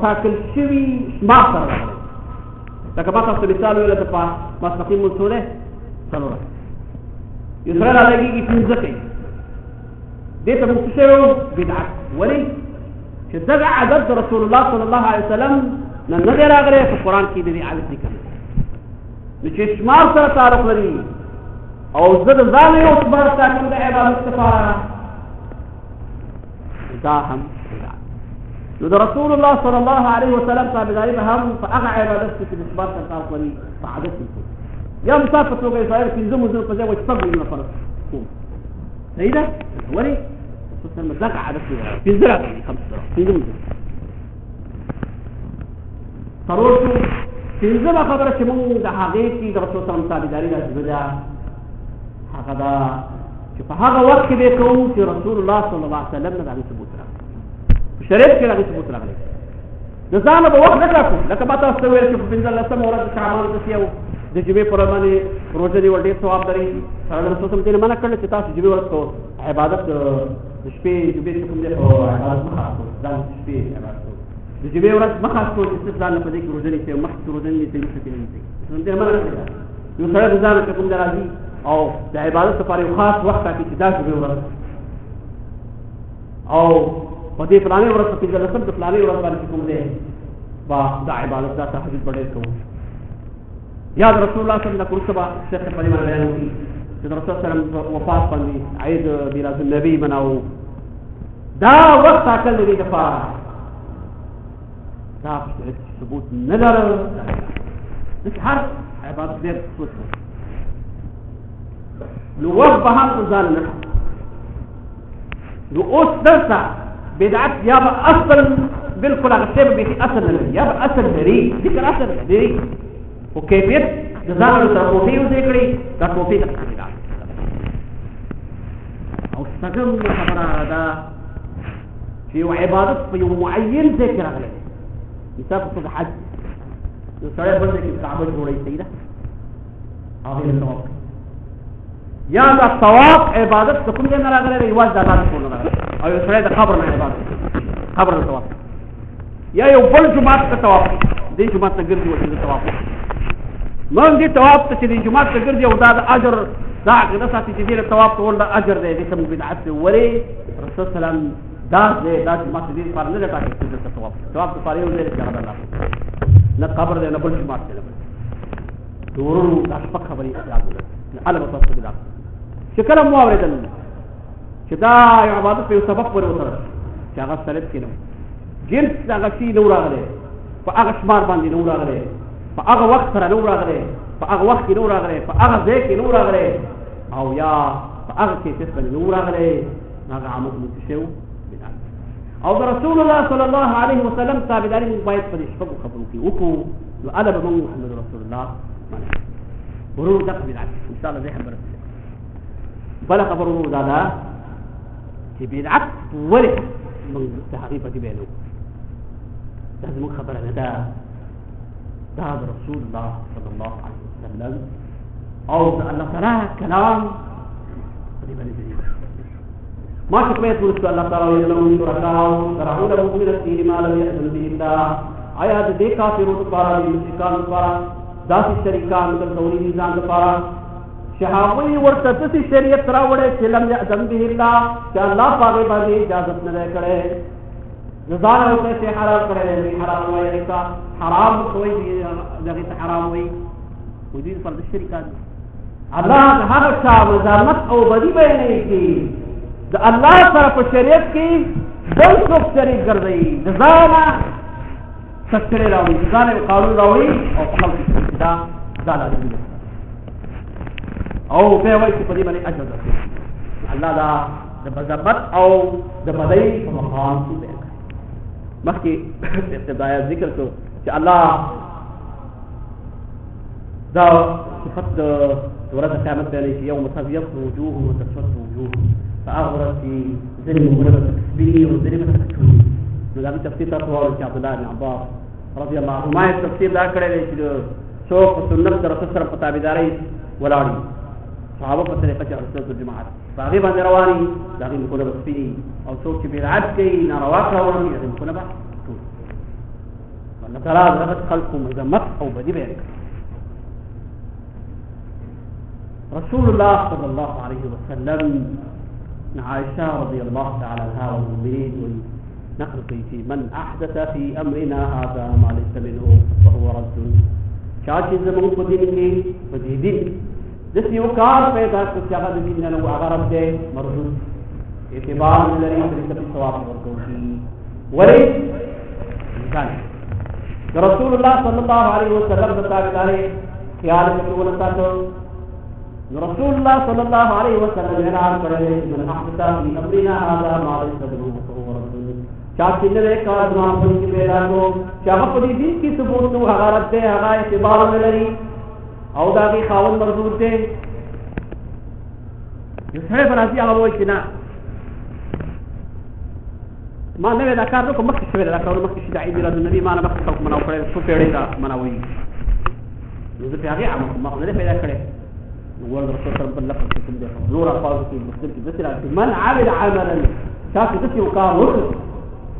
ټاکل شوي شمار سره راغلی. لکه ما تاسو مثال ویل د ماسپښین لمونځ څو دی؟ څلور رکعته. یو سړی رالګېږي پنځه کوي، دې ته موږ څه شوی وو؟ بدعت. ولې؟ چې دغه عادت د رسول الله صلی الله علیه وسلم نه دی راغلی، په قرآن کې د دې عادت ذکر دی. نو چې شمار سره تعلق لري او زه د ځان یو شمار ټاکم د عبادت لپاره، دا هم بدعت. نو د رسول الله صلی الله علیه وسلم تابعداري به هم په هغه عبادت کې چې د شمار سره تعلق لري په عادت کې کوو. یا مثال په توګه یې سړی پنځه مونځونه په ځای وایي شپږ مونځونه فرض کوم. صحیح ده؟ ولې؟ رسول صلی الله علیه وسلم دغه عادت دی، پنځه راغلي، پنځه مونځونه. څلور شو. پنځمه خبره چې موږ د هغې کې د رسول صلی الله علیه وسلم تابعداري لازمه ده، هغه دا چې په هغه وخت کې به کوو چې رسول الله صلی الله علیه وسلم نه د هغې ثبوت راغلی، په شریعت کې د هغې ثبوت راغلی. د ځانه به وخت نه ټاکو، لکه ما تاسو ته ویل چې په پنځلسمه ورځ د شعبان داسې یو د جمعې پر ورځ باندې روژه نیول ډېر ثواب لري. هغه د رسول صلی الله علیه وسلم منع کړل چې تاسو جمعې ورځ په عبادت د شپې جمعې چې کوم دی په عبادت مه خاص کړئ، دا د شپې عبادت د جمعې ورځ مه خاص کړو چې څه ځان نه په دې کې روژه نیسئ، مخکې روژه نه نیسئ، وروسته کې نه نیسئ. رسول الله منع کړې ده. یو سړی د ځانه چې کوم دی راځي او د عبادت لپاره یو خاص وخت ټاکي چې دا جمعې ورځ او په دې فلانې ورځ په پنځلسم د فلانې ورځ باندې چې کوم دی با دا عبادت دا تهجد به ډېر کوو. یا د رسول الله صلی الله علیه وسلم وروسته به شیخ پرې باندې بیان وکړي چې د رسول صلی الله علیه وسلم وفات باندې عید میلاد النبي مناوو. دا وخت ټاکل د دې لپاره دا په شریعت کې ثبوت نه لري. ځکه هر عبادت ډېر ثبوت لري. نو وخت به هم ځان نه ټاکو. نو اوس دلته بدعت یا به اصل بالکل هغه شی به بیخي اصل نه لري، یا به اصل لري، ذکر اصل لري خو کیفیت د ځانونو سره ټوټې یوځای کړي، دا ټوټې د بدعت. او شپږم خبره هغه ده چې یو عبادت په یو معین ځای کې راغلی دی. مثال په توګه حج، یو سړی بل ځای کې کعبه جوړوي، صحیح ده؟ هغې له طواف کوي. یا دا طواف عبادت د کوم ځای نه راغلی دی؟ یوازې د الله د کور نه راغلی. او یو سړی د قبر نه عبادت کوي، قبر نه طواف کوي. یا یو بل جومات ته طواف کوي، دې جومات ته ګرځي ورته د طواف کوي. موږ دې طواف ته چې دې جومات ته ګرځي او دا د اجر دا عقیده ساتي چې دې د طواف کول د اجر دی، دې ته موږ بدعت دی. ولې؟ رسول صلی الله علیه وسلم دا جومات دې لپاره نه دی ټاکلی چې دلته طواف طواف لپاره یو ځای دی چې هغه د الله نه قبر دی نه بل جومات دی. د ورونو دا شپږ خبرې احتیاط ولرئ، هله به تاسو بدعت چې کله مو اورېدل چې دا یو عبادت په یو سبب پورې وتړل چې هغه سلب کې نه جنس هغه شي نه راغلی، په هغه شمار باندې نه راغلی، په هغه وخت سره نه راغلی، په هغه وخت کې نه راغلی، په هغه ځای کې نه راغلی، او یا په هغه کیفیت باندې نه راغلی، هغه عمل موږ شو بدعت. او د رسول الله صلی الله علیه وسلم تابعداري موږ باید په دې شپږو خبرو کې وکړو. نو ادب موږ محمد رسول الله باندې ورور دغه بدعت ان شاء الله زه خبره بله خبره ورور دا ده چې بدعت ولې موږ د هغې په دې بیانو. دا زموږ خبره نه ده، دا د رسول الله صلی الله علیه وسلم او د الله تعالی کلام په دې باندې دلیل. ما شکایت ورسول الله تعالی ویلو شرکاو ترحون له من الدین ما لم یأذن به الله. آیا د دې کافرو لپاره د مشرکانو لپاره داسې شریکان د توحید نظام لپاره چې هغوی ورته داسې شریعت راوړی چې لم یأذن به الله، چې الله په هغې باندې اجازت نه دی کړی. ځان ورته چې حلال کړی دی، حرام وایي کا حرام کوي دغه ته حرام وایي، ودې پر د شریکان الله هغه چا مزامت او بدی بیانوي چې د الله سره په شریعت کې بل څوک شریک ګرځوي، د ځانه سکړې راوړي، د ځانه یو قانون راوړي او په خلکو کې دا لازمي ده او بیا وایي چې په دې باندې اجر درکوي. الله دا د مذمت او د بدۍ په مقام کې بیان کړي. مخکې ابتدايا ذکر کړو چې الله دا صفت د ورځ قیامت بیانوي چې یوم تبیض وجوه وتسود وجوه، په هغه ورځ چې ځینې مؤمنان به سپینې او ځینې به تکه شوي. نو د هغې تفسیر تاسو واورئ چې عبدالله بن عباس رضی الله عنهما یې تفسیر دا کړی دی چې څوک په سنت د رسول سره په تابعدارۍ ولاړ وي، صحابه په طریقه چې رسول الجماعت په هغې باندې روان وي، د هغې مخونه به سپین وي، او څوک چې بدعت کوي ناروا کارونه کوي د هغې مخونه به ټول. الله تعالى درجة خلقكم مذمت أو بدي بيك رسول الله صلى الله عليه وسلم عائشة رضي الله تعالى عنها والمؤمنين نقل في من أحدث في أمرنا هذا ما ليس منه فهو رد شاشي زمون بدينك بديدين دسي وكار پیدا كتاغد ديننا وغرب ده مردود اعتبار الذي يريد بالثواب والتوحيد وليس كان رسول الله صلى الله عليه وسلم بتاعت عليه خیال میں وہ لگتا تو رسول الله صلى الله عليه وسلم اعلان کرے من احدث في امرنا هذا ما ليس منه فهو رد چاچی نے کہا جوان بن کے پیدا کو چاہ پڑی دین کی ثبوت تو حقارت دے ہغا اعتبار لري او دا کی خاون مردود دے یہ سره برازي هغه وای کنا ما نه دا کار کو مخکې شوی دا کار مخکې شي د عید میلاد النبي ما نه مخکې څوک مناو کړی څو پیړۍ دا مناوي نو زه په هغه عمل ما نه پیدا کړی نو ورته رسول الله صلی الله علیه وسلم نور افاض کې مسلم کې دسر من عمل عملا تاسو دسي وکړ وکړه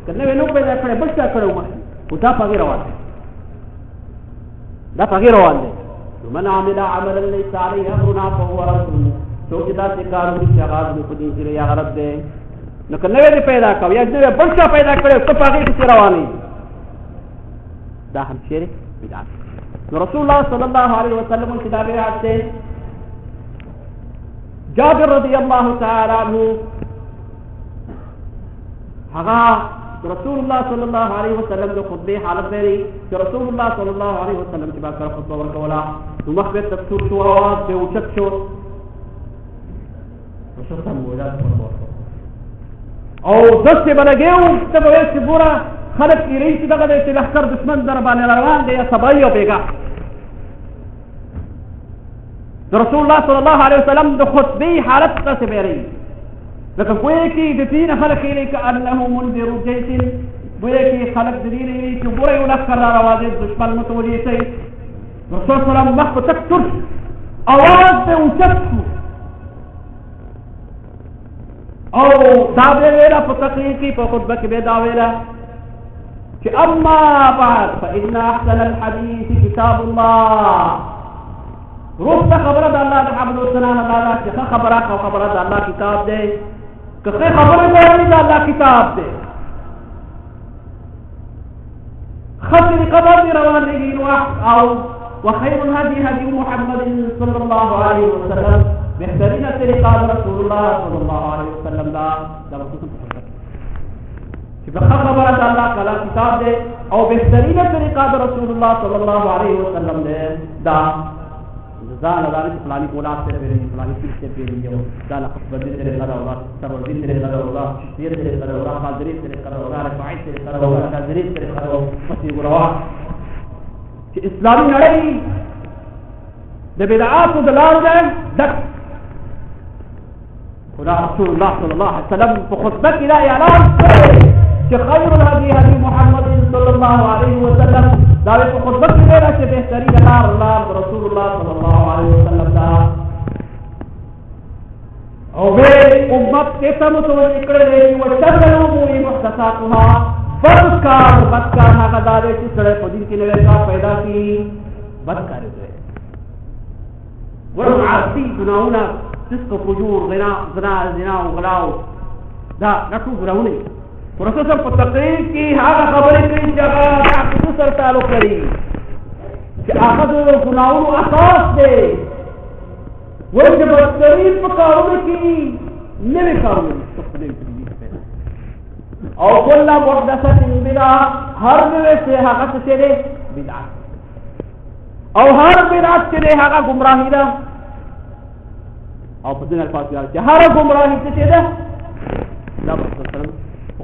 کنه نو پیدا کړی بس تا کړو ما او دا پاګی روان دا پاګی روان دی من عمل عملا ليس عليه امرنا فهو رد څوک دا چې کارونه چې آغاز په دې کې یا غلط دی نو کنه دې پیدا کاو یا دې بل څه پیدا کړو ته پاګی کې رواني دا هم شرک بدعت رسول الله صلى الله عليه وسلم کی دعوت سے جابر رضی اللہ تعالی عنہ ہا رسول الله صلی اللہ علیہ وسلم جو خطبه حالت میں کہ رسول الله صلی اللہ علیہ وسلم کی بات کر خطبہ ورکولا تو مخبت تفسیر شو آواز به اوچت شو رسول الله موجات او دس بلګیو ته به چې بورا خلق کی رئیس دغه د لښکر دشمن در باندې روان دی سبای او بیگا رسول الله صلی الله علیه وسلم د خطبه حالت څه بیری لکه کوی کی د دین خلق کی لیک انه منذر جیش کوی کی خلق د دین چې بورا یو لښکر روان دی دشمن متوجه شي رسول الله صلی الله علیه وسلم مخ تکتر اواز به اوچت او دا ویلا په تقریر کې په خطبه کې به دا ویلا کہ اما بعد فإن احسن الحديث كتاب الله روح خبره د الله حمد و ثنا الله چې خبره د الله کتاب دی که خبره د الله کتاب دی خبر قبر روان دی او وخير الهدي هدي محمد صلى الله عليه وسلم بهترین طریقہ رسول الله صلى الله عليه وسلم دا رسول چې خبره د الله تعالی کتاب دی او بهترینه طریقه د رسول الله صلی الله علیه وسلم دی دا ځان له دې فلانی کولا سره ویلي فلانی څه پیری یو دا له خطبه دې سره غواړه سره دې سره غواړه شیر دې سره غواړه حاضرې سره غواړه رفاعي سره غواړه حاضرې سره غواړه پسې وروا چې اسلامي نړۍ د بدعات او دلال ده دک خدا رسول الله صلی الله علیه وسلم په خطبه کې دا اعلان کړی کہ خیر الهدی هدی محمد صلی الله علیه وسلم دا په خطبه کې ویل چې بهترین لار الله رسول الله صلی الله علیه وسلم دا او به امت کې تم تو نکړلې او شر الامور محدثاتها بدکار هغه دا چې سره په دین کې نوې کار پیدا کی بدکار دی ورعاصی گناہونا فسق فجور زنا او غلاو دا ټول ګراونه پروفیسر په تقریر کې هغه خبرې کوي چې هغه عقیدو سره تعلق لري چې هغه د ګناهونو اساس دی وایي چې بدترین په کارونو کې نوې کارونه او کله محدثه بدعه هر نوې څه هغه څه دی بدعت او هر بدعت چې هغه گمراهی ده او په دې الفاظ چې هر گمراهی څه ده دا په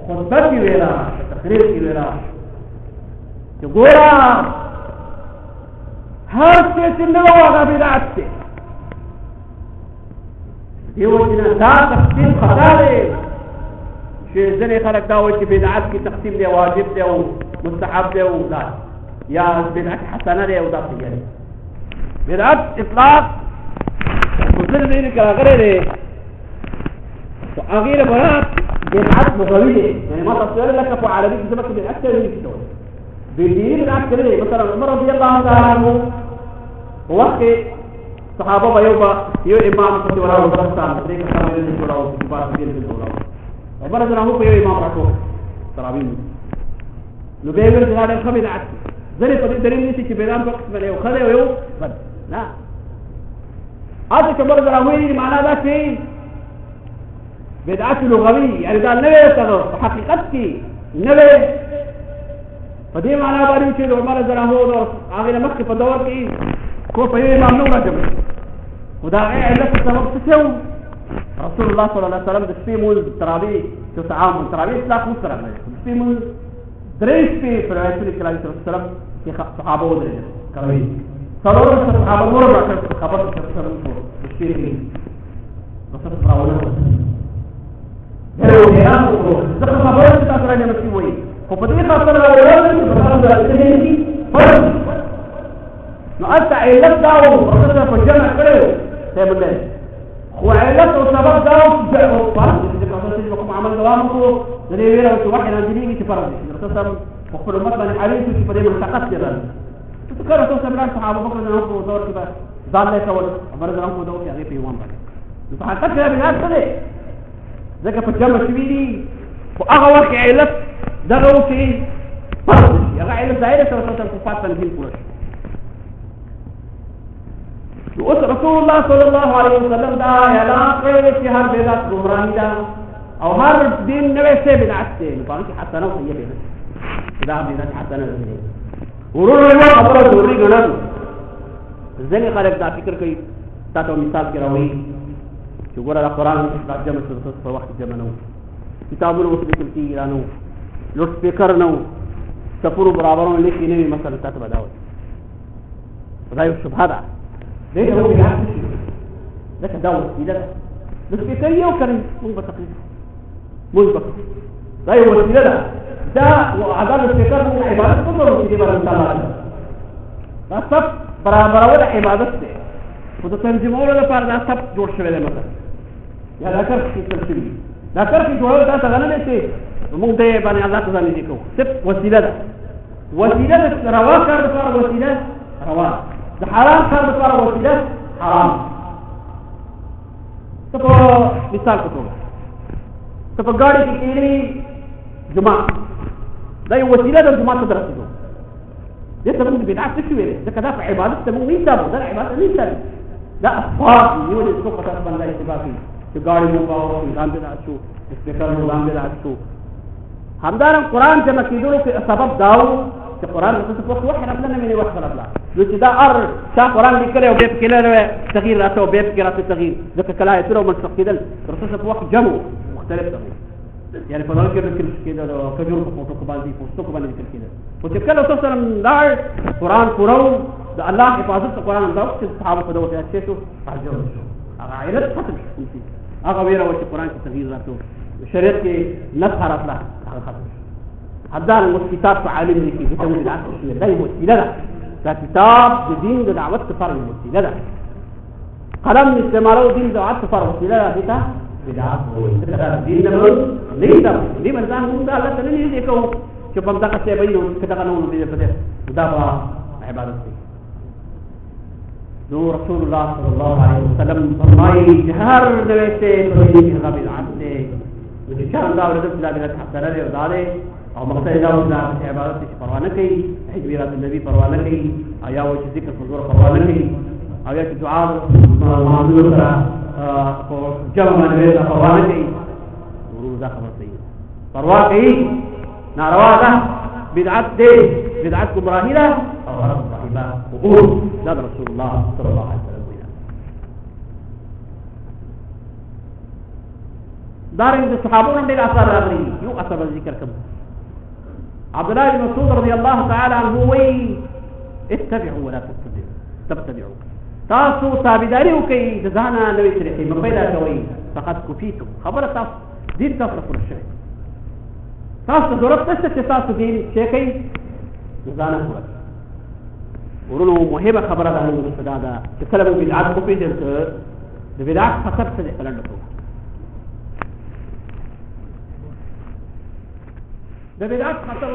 خطبه کی ویلا تقریر کی ویلا کہ گورا ہر سے چنو والا بدعت سے دیو جنا دا تقسیم خطا دے کہ ځنې خلک دا وایي چې بدعت کی تقسیم دی واجب دی او مستحب دی او دا یا بدعت حسنه دی او دا څه دی بدعت اطلاق څه دې کې راغره دی تو اغیر برات بدعت لغوی دی یعنی ما تصویر لك په عربي کې ځکه بدعت ته ویل کیږي بالدين بدعت كده مثلا عمر رضي الله تعالى عنه وقت صحابه بيوبا يو امام كتي ولا وبرسان ديك كامل دي ولا وبار دي ولا عمر رضي الله عنه امام راكو تراويح لو بيقول ده خبيث عت زي فدي دليل نسي كي بيدام وقت بله وخذ ويو بد لا هذا كبر دراوي معناه ده فين بدعة لغوي يعني ده النبي يتغير حقيقتي النبي فدي معناه باري چې عمر زرا هو هغه مخ په دور کې کو په یوه امام نو راځي خدا علت سبب څه رسول الله صلی الله علیه وسلم د سپې مول تراوی چې تعام تراوی اطلاق مو سره نه سپې مول درې سپې پر رسول الله صلی الله علیه وسلم کې صحابه ودرې کوي څلور صحابه ور راځي خبر سره سپې کې رسول الله زه خبره تاسو راځم چې وایي خو په دې خاطر راوړل چې په تاسو راځي فرض نو اته علت دا او پروسه په جمع کړو ته بل خو علت او سبب دا او فرض چې په تاسو چې کوم عمل دوام کو د دې ویره او وحي راځي چې فرض دي تاسو په خپل امت باندې حالي چې په دې منطقه کې راځي تاسو کله تاسو بلان صحابه بکر نه په دور کې ځان له کول خبر درام کو دوه هغه په یوان باندې نو په حقیقت کې بیا څه دي ځکه په جمع شوی دي خو هغه وخت علت دغه وکي فرض شي هغه علت ظاهره سره تاسو په فاصله تنظیم کړئ نو رسول الله صلی الله علیه وسلم دا اعلان کړی چې هر بدعت گمراهی ده او هر دین نوې څه بدعت دی نو باندې حسنه او سیئه ده دا بدعت حسنه ده ورونه خبره ضروري ګڼل ځینې خلک دا فکر کوي تاسو مثال کې راوي چې ګوره د قرآن د جمع سره په وخت جمع نه کتابونه اوس لیکل کېږي را نه لوډ سپیکر نه سفرو برابرونه لیکي نه وي مثلا تاسو به دا وایي دا یو شبهه ده دې ته وایي ځکه دا وسیله ده د سپیکر یو کړي موږ به تقلید موږ به دا یو وسیله ده دا عذاب سپیکر موږ عبادت کوو چې دې باندې تعالی دا سب برابرول عبادت ده خو د تنظیمولو لپاره دا سب جوړ شوی دی مثلا یا دا کار کېدل شوي دا کار چې جوړول دا څنګه نه دی چې موږ دې باندې الله ته ځان نږدې کوو صرف وسیله ده وسیله د روا کار لپاره وسیله روا د حرام کار لپاره وسیله حرام ته په مثال په توګه ته په ګاډي کې کېنې جمعه دا یو وسیله ده جمعه ته درسېدو دې ته موږ بدعت څه شوی دی ځکه دا په عبادت ته موږ نه حسابو دا عبادت نه حسابي دا افراد نیولې څوک په تاسو باندې اتباع کوي چې ګاډي مو کاوه ځان بدعت شو سپیکر مو ځان بدعت شو همدارنګه قرآن جمع کېدلو کې سبب دا و چې قرآن څه په وحي راتله نه مې وخت راتله نو چې دا ار چا قرآن لیکلی او بیا پکې لري تغییر راته او بیا پکې راته تغییر ځکه کله آیتونه منسوخ کېدل رسول په وخت جمع مختلف تغییر یعنی په دغه کې لیکل کېدل او کجور په فوټو کې باندې پوسټو کې باندې لیکل کېدل او چې کله رسول سلام دا قرآن پورو د الله حفاظت قرآن دا چې صحابه په دغه کې شو حاضر شو هغه علت ختم شو هغه ویره چې قرآن کې تغییر راته شریعت کې نسخ راتله هغه ختم حدان کتاب په عالم لیکي چې ته بدعت شوی دا یو وسیله ده دا کتاب د دین د دعوت لپاره وسیله ده قلم استعمالو دین د دعوت لپاره وسیله ده دا بدعت وایي دا دین نه لیکه دې مرزان موږ الله تعالی نه دې کوو چې په دغه څه به نو کدا نه ونه دې په دا عبادت دی نو رسول الله صلی الله علیه وسلم فرمایي جهر نوې ته په دې کې هغه بدعت دی چې چا دا ورته د بدعت حسنه دی او دا او مقصد دا و چې عبادت چې پروا نه کوي تکبیرات النبی پروا نه کوي یا و چې ذکر حضور پروا نه کوي او یا چې دعا معذور سره او جمع باندې پروا نه کوي ورور دا خبر صحیح پروا کوي ناروا ده بدعت دی بدعت گمراهی ده او رب صاحبہ او دا رسول الله صلی الله علیه وسلم دارنګ صحابو نن ډېر اثر راغلي یو اثر ذکر کوم عبد الله بن مسعود رضي الله تعالى عنه وي اتبعوا ولا تبتدعوا تاسو تابعداري وکي د ځانه نوې طریقې مې پیدا کوي فقط کفیتم خبره تاسو دین تاسو پر شي تاسو ضرورت نشته چې تاسو دین شي کوي ځانه کوي ورونو مهمه خبره ده نو صدا ده چې کله موږ بدعت کو پیژل د بدعت خطر څه دی کلند کو د بدعت خطر